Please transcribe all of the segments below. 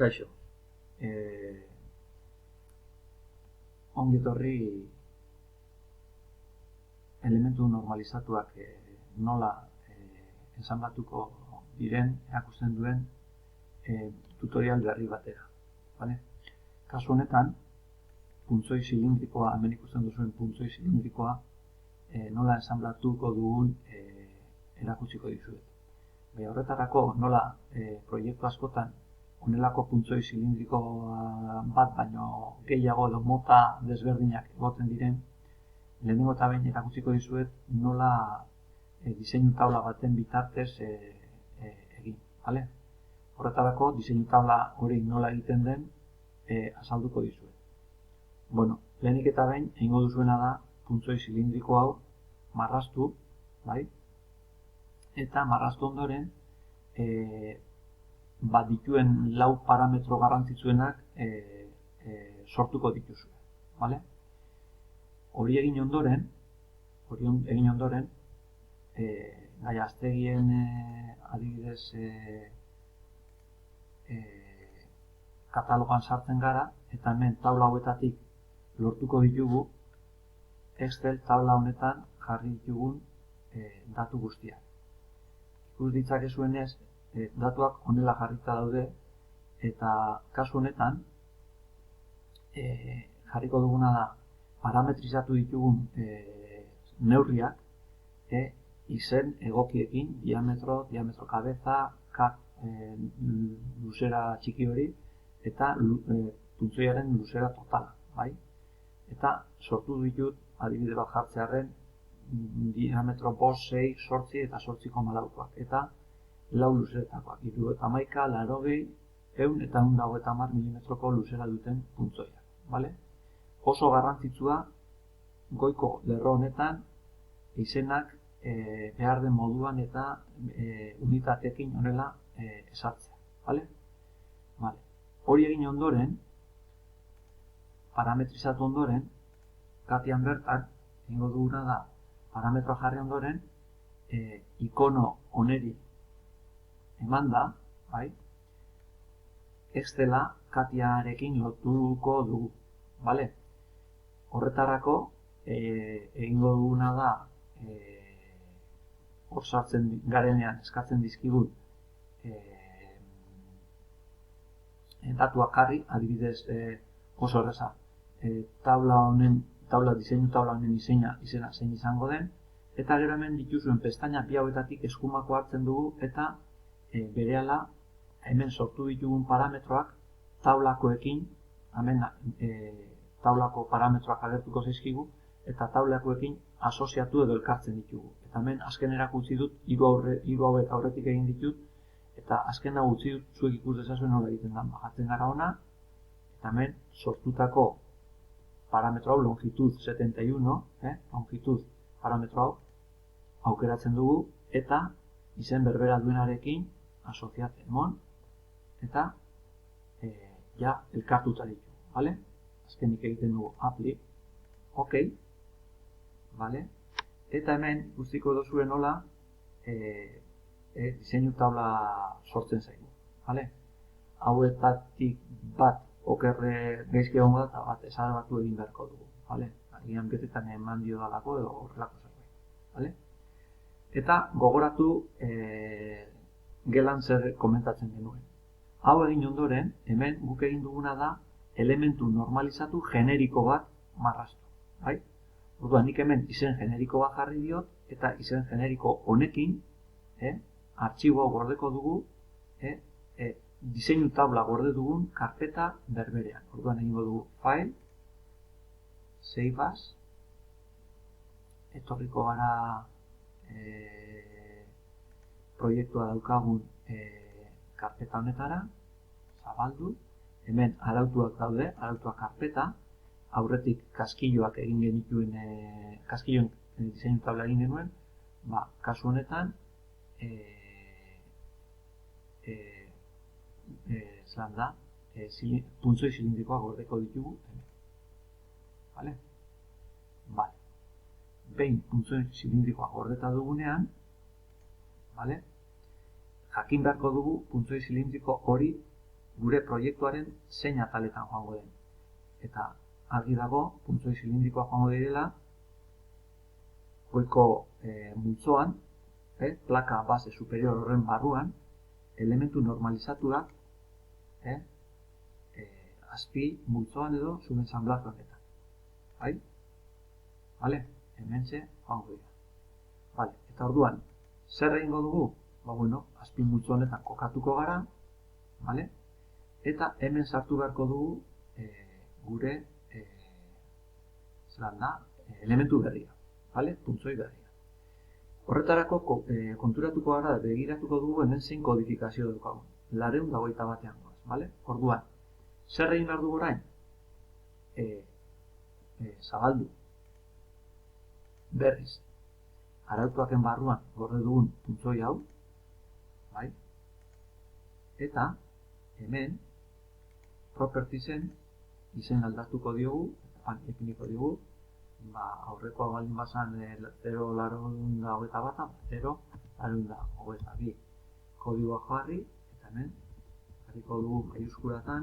Kaixo, ongi etorri elementu normalizatuak nola ensamblatuko diren erakusten duen tutorial berri batera. Vale? Kasu honetan, puntzoi zilindrikoa, hemen ikusten duzuen puntzoi zilindrikoa nola ensamblatuko dugun erakutsiko dizuet. Horretarako nola proiektu askotan honelako puntzoi zilindriko bat baino gehiago edo mota desberdinak egoten diren, lehenengo eta behin erakutsiko dizuet nola diseinu taula baten bitartez egin. Vale? Horretarako diseinu taula hori nola egiten den azalduko dizuet. Bueno, lehenik eta behin egingo duzuena da puntzoi zilindriko hau marraztu, bai? Eta marraztu ondoren dituen lau parametro garrantzitsuenak sortuko dituzue. Vale? Hori egin ondoren, Gaiaztegien adibidez katalogan sartzen gara, eta hemen taula hauetatik lortuko ditugu Excel taula honetan jarri ditugun datu guztiak. Ikus ditzakezuenez, datuak honela jarrita daude, eta kasu honetan jarriko duguna da parametrizatu ditugun neurriak izen egokiekin, diametro kabeza, luzera txiki hori, eta puntzoiaren luzera totala, bai? Eta sortu ditut adibide bat jartzearren diametro 5, 6, 8 eta 8,4koak, eta lau luzeretakoak, 71, 80, 100 eta 150 milimetroko luzera duten puntzoiak. Vale? Oso garrantzitsua goiko lerro honetan izenak behar den moduan eta unitateekin honela ezartzea. Vale? Vale. Hori egin ondoren, parametrizatu ondoren, katian bertan, egingo duguna da, parametroa jarri ondoren, ikono oneri eman da, bai? Excela katiarekin lotuko dugu, bale? Horretarako egingo duguna da hor sartzen garenean eskatzen dizkigun datuak jarri, adibidez oso erreza, diseinu taula honen izena zein izango den, eta gero hemen dituzuen pestaina bi hauetatik eskumako hartzen dugu, eta berehala hemen sortu ditugun parametroak taulakoekin, hemen taulako parametroak agertuko zaizkigu, eta taulakoekin asoziatu edo elkartzen ditugu. Eta hemen azken erakutsi dut, hiru hauek aurretik egin ditut, eta azken hau utzi dut zuek ikus dezazuen nola egiten da. Bagatzen gara hona, eta hemen sortutako parametro hau, longitud 71, longitud parametro hau, aukeratzen dugu, eta izen berbera duenarekin asoziatzen emon, eta ja elkartuta ditu, vale? Azkenik egiten dugu apply, ok, vale? Eta hemen guztiko dozuen nola diseinu taula sortzen zaigu, vale? Hauetatik bat okerre gaizki egongo da, eta bat ezabatu egin beharko dugu, vale? Agian betetan eman dio dalako edo horrelako zerbait, vale? Eta gogoratu gelan zer komentatzen genuen. Hau egin ondoren, hemen guk egin duguna da elementu normalizatu generiko bat marraztu. Bai? Orduan, nik hemen izen generiko bat jarri diot, eta izen generiko honekin artxiboa gordeko dugu diseinu tabla gorde dugun karpeta berberean. Orduan, egingo dugu file, save as, etorriko gara proiektua daukagun karpeta honetara, zabaldu, hemen arautuak daude, arautuak karpeta, aurretik kaskilloak egin genituen, kaskilloen diseinu tabla egin genuen, kasu honetan, zelan da, puntzoi zilindrikoa gordeko ditugu hemen. Vale? Vale. Behin puntzoi zilindrikoa gordeta dugunean, vale? Jakin beharko dugu puntzoi zilindriko hori gure proiektuaren zein ataletan joango den. Eta argi dago, puntzoi zilindrikoa joango direla, goiko multzoan, plaka base superior horren barruan, elementu normalizatuak azpi multzoan edo subensanblatu honetan. Bai? Vale? Hementxe joango dira. Vale. Eta orduan, zer egingo dugu? Ba, bueno, azpi multzo honetan kokatuko gara, vale? Eta hemen sartu beharko dugu gure elementu berria, vale? Puntzoi berria. Horretarako konturatuko gara, begiratuko dugu hemen zein kodifikazio daukagu. 221ean goaz, vale? Orduan, zer egin behar dugu orain? Zabaldu berriz arautuaken barruan gorde dugun puntzoi hau, bai? Eta hemen propertiesen izen aldatuko diogu, ipiniko diogu, aurrekoa baldin bazan 0,821, 0,822 kodigoa jarri, eta hemen jarriko dugu maiuskulatan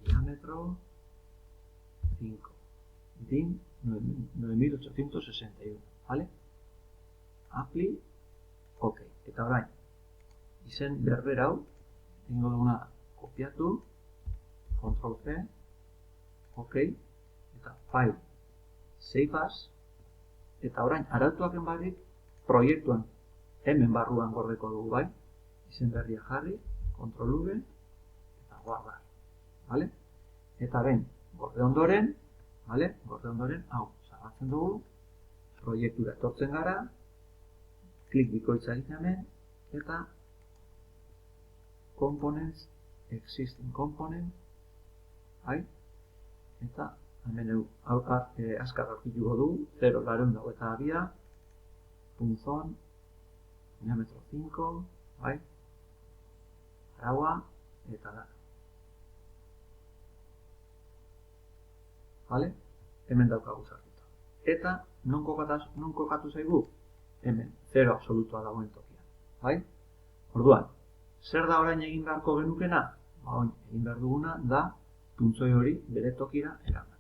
diámetro 5 DIN 9861, ¿vale? Apply, ok. Eta orain, izen berber hau, egingo duguna kopiatu, Ctrl C, ok, eta file, save as, eta orain, arautuaken barik, proiektuan, hemen barruan gordeko dugu, bai? Izen berria jarri, Ctrl V, eta guardar, vale? Eta behin, gorde ondoren, vale? Gorde ondoren, hau, zabatzen dugu, proiektura etortzen gara, klik bikoitza egiten hemen, eta components, existing component, bai? Eta hemen azkar aurkituko du, 0,822, punzon, diámetro 5, bai? Araua, eta da. Vale? Hemen daukagu sartuta. Eta non kokatu zaigu? Hemen, 0 absolutua dagoen tokian. Bai? Orduan, zer da orain egin beharko genukena? Ba, egin behar duguna da puntzoi hori bere tokira eraman.